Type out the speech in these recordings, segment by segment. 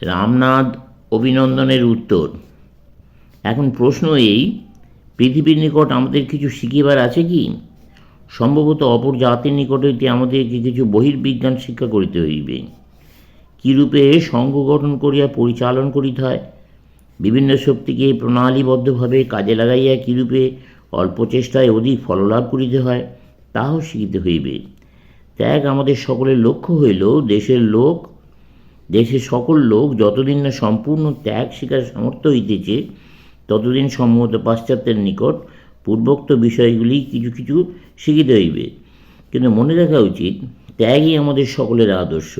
রামনাথ অভিনন্দনের উত্তর। এখন প্রশ্ন এই, পৃথিবীর নিকট আমাদের কিছু শিখিবার আছে কি? সম্ভবত অপর জাতির নিকট হইতে আমাদেরকে কিছু বহির্বিজ্ঞান শিক্ষা করিতে হইবে। কিরূপে সংঘ গঠন করিয়া পরিচালন করিতে হয়, বিভিন্ন শক্তিকে প্রণালীবদ্ধভাবে কাজে লাগাইয়া কিরূপে অল্প চেষ্টায় অধিক ফললাভ করিতে হয়, তাহাও শিখিতে হইবে। ত্যাগ আমাদের সকলের লক্ষ্য হইল দেশের সকল লোক যতদিন না সম্পূর্ণ ত্যাগ শিকার সামর্থ্য হইতেছে, ততদিন সম্ভবত পাশ্চাত্যের নিকট পূর্বোক্ত বিষয়গুলি কিছু কিছু শিখিতে হইবে। কিন্তু মনে রাখা উচিত, ত্যাগই আমাদের সকলের আদর্শ।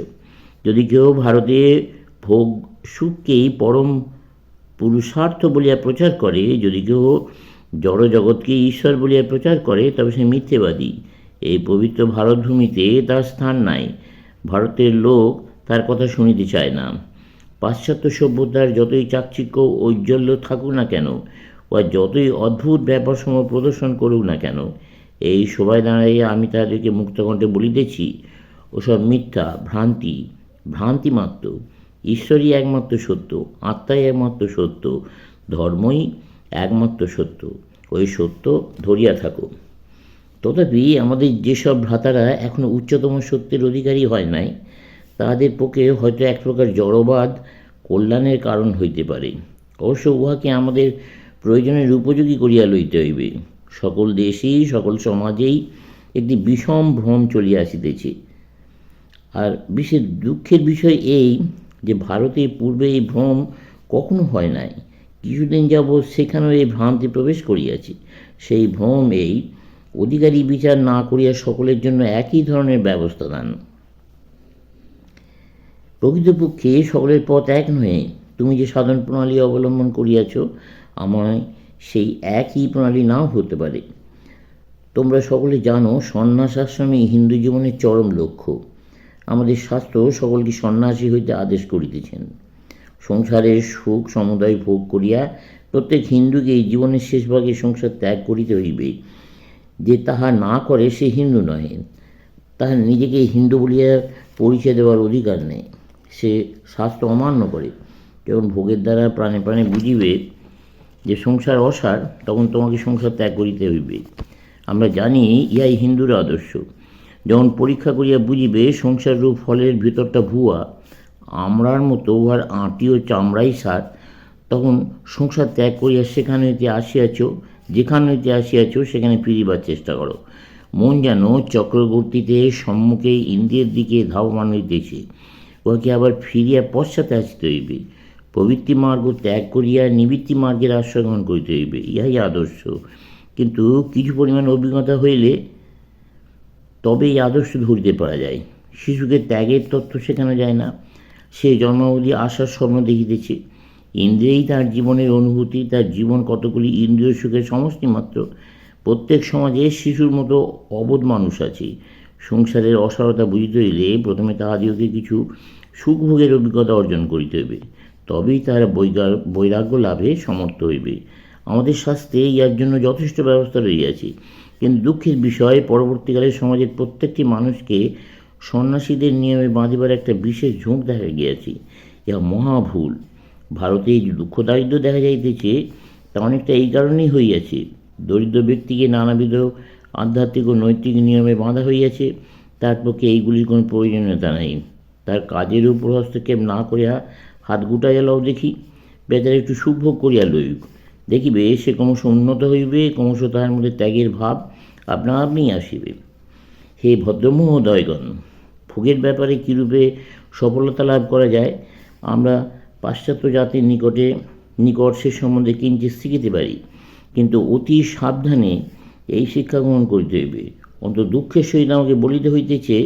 যদি কেউ ভারতে ভোগ সুখকেই পরম পুরুষার্থ বলিয়া প্রচার করে, যদি কেউ জড়জগৎকে ঈশ্বর বলিয়া প্রচার করে, তবে সে মিথ্যেবাদী। এই পবিত্র ভারতভূমিতে তার স্থান নাই। ভারতের লোক তার কথা শুনিতে চায় না। পাশ্চাত্য সভ্যতার যতই চাকচিক্য ঔজ্জ্বল্য থাকুক না কেন, বা যতই অদ্ভুত ব্যাপারসমূহ প্রদর্শন করুক না কেন, এই সভায় দাঁড়াইয়া আমি তাদেরকে মুক্তকণ্ঠে বলিতেছি, ওসব মিথ্যা, ভ্রান্তি মাত্র। ঈশ্বরই একমাত্র সত্য, আত্মাই একমাত্র সত্য, ধর্মই একমাত্র সত্য। ওই সত্য ধরিয়া থাকো। তথাপি আমাদের যেসব ভ্রাতারা এখনও উচ্চতম সত্যের অধিকারী হয় নাই, তাহাদের পক্ষে হয়তো এক প্রকার জড়বাদ কল্যাণের কারণ হইতে পারে। অবশ্য উহাকে আমাদের প্রয়োজনের উপযোগী করিয়া লইতে হইবে। সকল দেশেই সকল সমাজেই একটি বিষম ভ্রম চলিয়া আসিতেছে। আর বিশেষ দুঃখের বিষয় এই যে ভারতে পূর্বে এই ভ্রম কখনো হয় নাই। কিছুদিন যাবৎ সেখানেও এই ভ্রান্তি প্রবেশ করিয়াছে। সেই ভ্রম এই, অধিকারী বিচার না করিয়া সকলের জন্য একই ধরনের ব্যবস্থা দান। প্রকৃতপক্ষে সকলের পথ এক নহে। তুমি যে সাধন প্রণালী অবলম্বন করিয়াছ, আমায় সেই একই প্রণালী নাও হতে পারে। তোমরা সকলে জানো, সন্ন্যাস আশ্রমই হিন্দু জীবনের চরম লক্ষ্য। আমাদের শাস্ত্র সকলকে সন্ন্যাসী হইতে আদেশ করিতেছেন। সংসারের সুখ সমুদয় ভোগ করিয়া প্রত্যেক হিন্দুকে এই জীবনের শেষ ভাগে সংসার ত্যাগ করিতে হইবে। যে তাহা না করে সে হিন্দু নহে। তাহার নিজেকে হিন্দু বলিয়া পরিচয় দেওয়ার অধিকার নেই। সে শাস্ত্র অমান্য করে। যখন ভোগের দ্বারা প্রাণে প্রাণে বুঝিবে যে সংসার অসার, তখন তোমাকে সংসার ত্যাগ করিতে হইবে। আমরা জানি ইহাই হিন্দুর আদর্শ। যখন পরীক্ষা করিয়া বুঝিবে সংসার রূপ ফলের ভিতরটা ভুয়া, আমরার মতো উহার আঁটি ও চামড়াই সার, তখন সংসার ত্যাগ করিয়া যেখান হইতে আসিয়াছ সেখানে ফিরিবার চেষ্টা করো। মন যেন চক্রবর্তীতে সম্মুখে ইন্দ্রিয়ের দিকে ধাবমান হইতেছে, উহাকে আবার ফিরিয়া পশ্চাতে আসিতে হইবে। প্রবৃত্তি মার্গ ত্যাগ করিয়া নিবৃত্তি মার্গের আশ্রয় গ্রহণ করিতে হইবে। ইহাই আদর্শ। কিন্তু কিছু পরিমাণ অভিজ্ঞতা হইলে তবে এই আদর্শ ধরিতে পারা যায়। শিশুকে ত্যাগের তত্ত্ব শেখানো যায় না। সে জন্মাবধি আশার স্বপ্ন দেখিতেছে। ইন্দ্রিয়েই তার জীবনের অনুভূতি, তার জীবন কতগুলি ইন্দ্রিয় সুখের সমষ্টি মাত্র। প্রত্যেক সমাজে শিশুর মতো অবোধ মানুষ আছে। সংসারের অসারতা বুঝিতে হইলে প্রথমে তাহাদিওকে কিছু সুখভোগের অভিজ্ঞতা অর্জন করিতে হইবে, তবেই তাহারা বৈরাগ্য লাভে সমর্থ হইবে। আমাদের শাস্ত্রে ইহার জন্য যথেষ্ট ব্যবস্থা রহিয়াছে। কিন্তু দুঃখের বিষয়, পরবর্তীকালে সমাজের প্রত্যেকটি মানুষকে সন্ন্যাসীদের নিয়মে বাঁধিবার একটা বিশেষ ঝোঁক দেখা গিয়াছে। ইহা মহাভুল। ভারতে যে দুঃখ দারিদ্র্য দেখা যাইতেছে, তা অনেকটা এই কারণেই হইয়াছে। দরিদ্র ব্যক্তিকে নানাবিধ আধ্যাত্মিক ও নৈতিক নিয়মে বাঁধা হইয়াছে। তার পক্ষে এইগুলির কোনো প্রয়োজনীয়তা নাই। তার কাজের উপর হস্তক্ষেপ না করিয়া হাত গুটাইয়া লও দেখি, বেচারা একটু সুভোগ করিয়া লইক। দেখিবে সে ক্রমশ উন্নত হইবে, ক্রমশ তাহার মধ্যে ত্যাগের ভাব আপনা আপনিই আসিবে। হে ভদ্রমহোদয়গণ, ভোগের ব্যাপারে কীরূপে সফলতা লাভ করা যায়, আমরা পাশ্চাত্য জাতির নিকট সে সম্বন্ধে কিঞ্চিৎ শিখিতে পারি। কিন্তু অতি সাবধানে এই শিক্ষা গ্রহণ করিতে হইবে। অন্তত দুঃখের সহিত আমাকে বলিতে হইতেছে,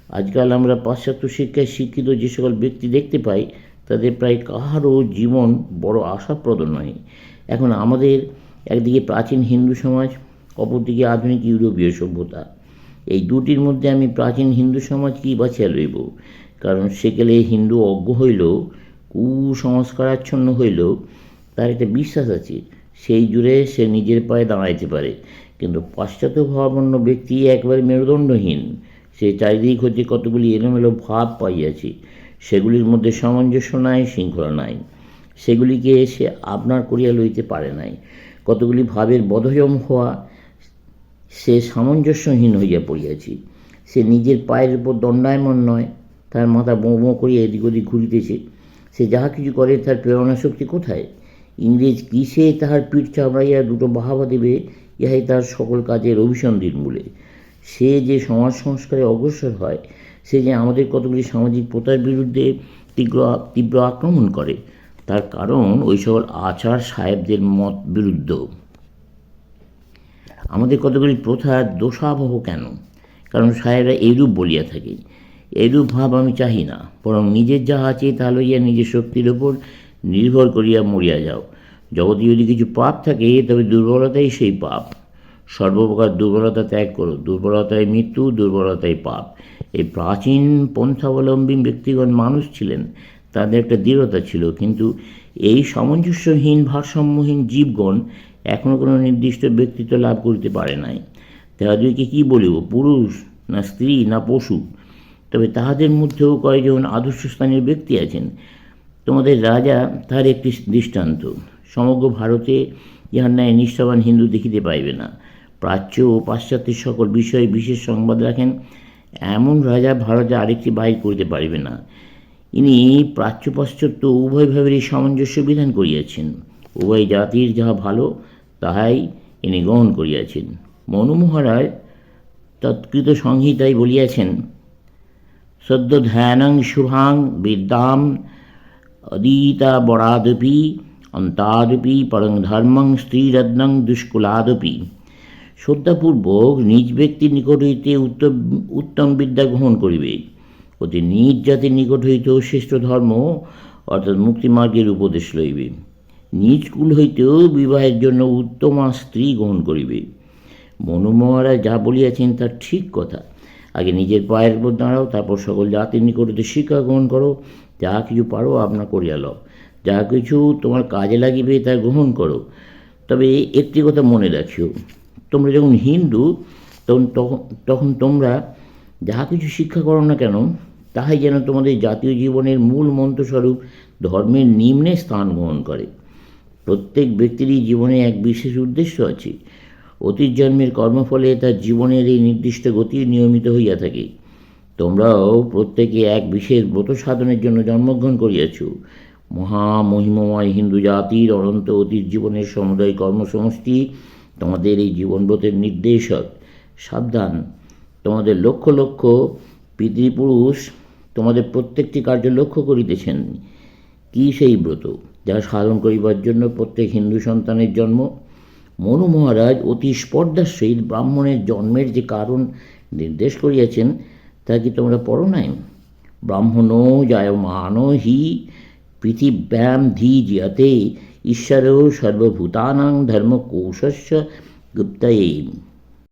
আজকাল আমরা পাশ্চাত্য শিক্ষায় শিক্ষিত যে সকল ব্যক্তি দেখতে পাই, তাদের প্রায় কাহারও জীবন বড় আশাপ্রদ নয়। এখন আমাদের একদিকে প্রাচীন হিন্দু সমাজ, অপরদিকে আধুনিক ইউরোপীয় সভ্যতা। এই দুটির মধ্যে আমি প্রাচীন হিন্দু সমাজকেই বাছিয়া লইব। কারণ সেকালে হিন্দু অজ্ঞ হইলেও, কুসংস্কারাচ্ছন্ন হইলেও তার একটা বিশ্বাস আছে, সেই জুড়ে সে নিজের পায়ে দাঁড়াইতে পারে। কিন্তু পাশ্চাত্য ভাবাপন্ন ব্যক্তি একবারে মেরুদণ্ডহীন। সে চারিদিক হইতে কতগুলি এলোমেলো ভাব পাইয়াছে। সেগুলির মধ্যে সামঞ্জস্য নাই, শৃঙ্খলা নাই। সেগুলিকে সে আপনার করিয়া লইতে পারে নাই। কতগুলি ভাবের বধযম হওয়া সে সামঞ্জস্যহীন হইয়া পড়িয়াছে। সে নিজের পায়ের উপর দণ্ডায়মান নয়, তার মাথা বোঁ বোঁ করিয়া এদিক ওদিক ঘুরিতেছে। সে যাহা কিছু করে তার প্রেরণা শক্তি কোথায়? ইংরেজ কিসে তাহার পিঠ চাপড়াইয়া দুটো বাহাবা দেবে, ইহাই তার সকল কাজের অভিসন্ধির মূলে। সে যে সমাজ সংস্কারে অগ্রসর হয়, সে যে আমাদের কতগুলি সামাজিক প্রথার বিরুদ্ধে তীব্র আক্রমণ করে, তার কারণ ওই সকল আচার সাহেবদের মত বিরুদ্ধ। আমাদের কতগুলি প্রথার দোষাবহ কেন? কারণ সাহেবরা এইরূপ বলিয়া থাকে। এইরূপ ভাব আমি চাহি না, বরং নিজের যাহা আছে তা লইয়া নিজের শক্তির ওপর নির্ভর করিয়া মরিয়া যাও। জগতে যদি কিছু পাপ থাকে, তবে দুর্বলতাই সেই পাপ। সর্বপ্রকার দুর্বলতা ত্যাগ করো। দুর্বলতায় মৃত্যু, দুর্বলতায় পাপ। এই প্রাচীন পন্থাবলম্বী ব্যক্তিগণ মানুষ ছিলেন, তাদের একটা দৃঢ়তা ছিল, কিন্তু এই সামঞ্জস্যহীন ভারসাম্যহীন জীবগণ এখনও কোনো নির্দিষ্ট ব্যক্তিত্ব লাভ করিতে পারে নাই। তাহাদেরকে কী বলিব, পুরুষ না স্ত্রী না পশু? তবে তাহাদের মধ্যেও কয়েকজন আদর্শস্থানীয় ব্যক্তি আছেন। তোমাদের রাজা তার একটি দৃষ্টান্ত। সমগ্র ভারতে ইহার ন্যায় নিষ্ঠাবান হিন্দু দেখিতে পাইবে না। প্রাচ্য ও পাশ্চাত্যের সকল বিষয়ে বিশেষ সংবাদ রাখেন, এমন রাজা ভারতে আরেকটি বাহির করিতে পারিবে না। ইনি প্রাচ্য পাশ্চাত্য উভয় ভাবেরই সামঞ্জস্য বিধান করিয়াছেন। উভয় জাতির যাহা ভালো তাহাই ইনি গ্রহণ করিয়াছেন। মনু মহারাজ তৎকৃত সংহিতায় বলিয়াছেন, সদ্য ধ্যানং শুভাং বিদ্যাম অদিতা বরাদপি অন্তাদপি পরং ধর্মং স্ত্রীরত্নং দুষ্কুলাদপি। শ্রদ্ধাপূর্বক নিজ ব্যক্তির নিকট হইতে উত্তম বিদ্যা গ্রহণ করিবে, অতি নিজ জাতির নিকট হইতেও শ্রেষ্ঠ ধর্ম অর্থাৎ মুক্তিমার্গের উপদেশ লইবে। নিজ কুল হইতেও বিবাহের জন্য উত্তমা স্ত্রী গ্রহণ করিবে। মনু মহারাজ যা বলিয়াছেন তা ঠিক কথা। আগে নিজের পায়ের উপর দাঁড়াও, তারপর সকল জাতির নিকট হইতে শিক্ষা গ্রহণ করো। যাহা কিছু পারো আপনা করিয়া লও, যাহা কিছু তোমার কাজে লাগিবে তা গ্রহণ করো। তবে একটি কথা মনে রাখিও, তোমরা যখন হিন্দু তখন তোমরা যাহা কিছু শিক্ষা করো না কেন, তাহাই যেন তোমাদের জাতীয় জীবনের মূল মন্ত্রস্বরূপ ধর্মের নিম্নে স্থান গ্রহণ করে। প্রত্যেক ব্যক্তিরই জীবনে এক বিশেষ উদ্দেশ্য আছে। অতীত জন্মের কর্মফলে তার জীবনের এই নির্দিষ্ট গতি নিয়মিত হইয়া থাকে। তোমরাও প্রত্যেকে এক বিশেষ ব্রত সাধনের জন্য জন্মগ্রহণ করিয়াছ। মহামহিমময় হিন্দু জাতির অনন্ত অতীত জীবনের সমুদয় কর্মসমষ্টি তোমাদের এই জীবনব্রতের নির্দেশক। সাবধান, তোমাদের লক্ষ লক্ষ পিতৃপুরুষ তোমাদের প্রত্যেকটি কার্য লক্ষ্য করিতেছেন। কি সেই ব্রত যা সাধন করিবার জন্য প্রত্যেক হিন্দু সন্তানের জন্ম? মনু মহারাজ অতি স্পর্ধার সহিত ব্রাহ্মণের জন্মের যে কারণ নির্দেশ করিয়াছেন, তা কি তোমরা পড়ো নাই? ব্রাহ্মণো জায়মান হি পৃথিব্যাম ধি জিয়াতে ঈশ্বর সর্বভূতানাং ধর্মকোশস্য গুপ্তয়ে।